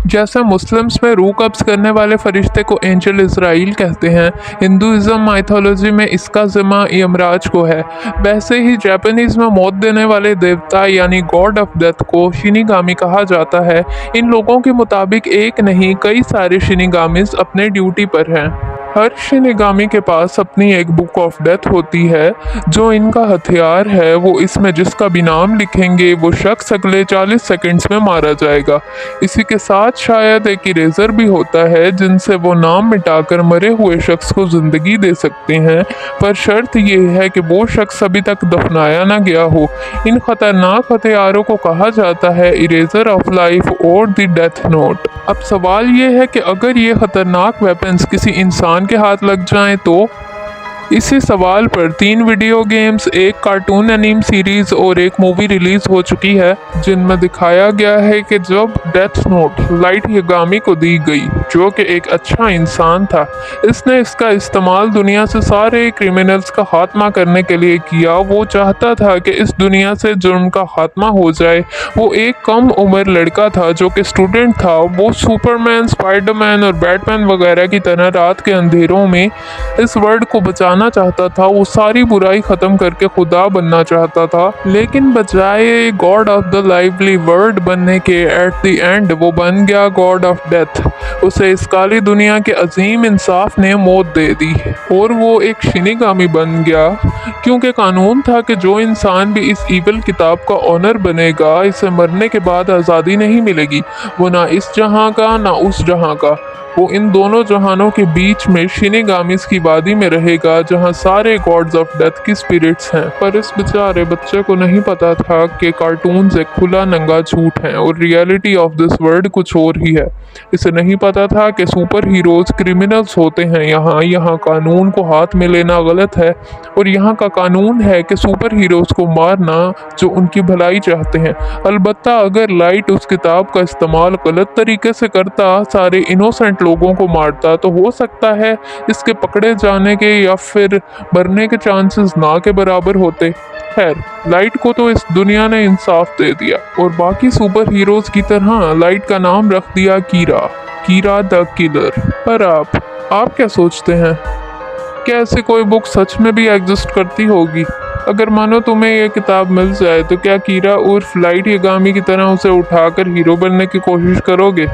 जैसे मुस्लिम्स में रूह कब्ज करने वाले फरिश्ते को एंजल इज़राइल कहते हैं, हिंदुइज्म माइथोलॉजी में इसका ज़िम्मा यमराज को है। वैसे ही जापानीज़ में मौत देने वाले देवता यानी गॉड ऑफ डेथ को शिनिगामी कहा जाता है। इन लोगों के मुताबिक एक नहीं कई सारे शिनिगामीज़ अपने ड्यूटी पर हैं। हर शिनिगामी के पास अपनी एक बुक ऑफ डेथ होती है जो इनका हथियार है। वो इसमें जिसका भी नाम लिखेंगे वो शख्स अगले 40 सेकंड्स में मारा जाएगा। इसी के साथ शायद एक इरेज़र भी होता है जिनसे वो नाम मिटाकर मरे हुए शख्स को ज़िंदगी दे सकते हैं, पर शर्त ये है कि वो शख्स अभी तक दफनाया ना गया हो। इन खतरनाक हथियारों को कहा जाता है इरेज़र ऑफ लाइफ और द डेथ नोट। अब सवाल ये है कि अगर ये खतरनाक वेपन्स किसी इंसान के हाथ लग जाएं तो इसी सवाल पर 3 वीडियो गेम्स, एक कार्टून एनीम सीरीज़ और एक मूवी रिलीज़ हो चुकी है जिनमें दिखाया गया है कि जब डेथ नोट लाइट यगामी को दी गई, जो कि एक अच्छा इंसान था, इसने इसका इस्तेमाल दुनिया से सारे क्रिमिनल्स का खात्मा करने के लिए किया। वो चाहता था कि इस दुनिया से जुर्म का खात्मा हो जाए। वो एक कम उम्र लड़का था जो कि स्टूडेंट था। वो सुपरमैन, स्पाइडरमैन और बैटमैन वगैरह की तरह रात के अंधेरों में इस वर्ल्ड को बचाना चाहता था। वो सारी बुराई ख़त्म करके खुदा बनना चाहता था, लेकिन बजाय God of the lively world बनने के एट द एंड वो बन गया गॉड ऑफ डेथ। उसे इस काली दुनिया के अजीम इंसाफ ने मौत दे दी और वो एक शिनिगामी बन गया, क्योंकि कानून था कि जो इंसान भी इस ईविल किताब का ऑनर बनेगा, इसे मरने के बाद आज़ादी नहीं मिलेगी। वो ना इस जहां का ना उस जहां का, वो इन दोनों जहानों के बीच में शिनिगामिस की वादी में रहेगा जहां सारे गॉड्स ऑफ डेथ की स्पिरिट्स हैं। पर इस बेचारे बच्चे को नहीं पता था कि कार्टून से खुला नंगा झूठ है और रियलिटी ऑफ दिस वर्ल्ड कुछ और ही है। इसे नहीं पता था कि सुपर हीरोज क्रिमिनल्स होते हैं। यहाँ कानून को हाथ में लेना गलत है और यहाँ का कानून है कि सुपर हीरोज को मारना जो उनकी भलाई चाहते हैं। अलबत्ता अगर लाइट उस किताब का इस्तेमाल गलत तरीके से करता, सारे इनोसेंट लोगों को मारता, तो हो सकता है इसके पकड़े जाने के या फिर मरने के चांसेस ना के बराबर होते। खैर, लाइट को तो इस दुनिया ने इंसाफ दे दिया और बाकी सुपर हीरोज की तरह लाइट का नाम रख दिया कीरा द किलर। पर आप क्या सोचते हैं? क्या ऐसी कोई बुक सच में भी एग्जिस्ट करती होगी? अगर मानो तुम्हें ये किताब मिल जाए तो क्या कीरा उर्फ लाइट यगामी की तरह उसे उठाकर हीरो बनने की कोशिश करोगे?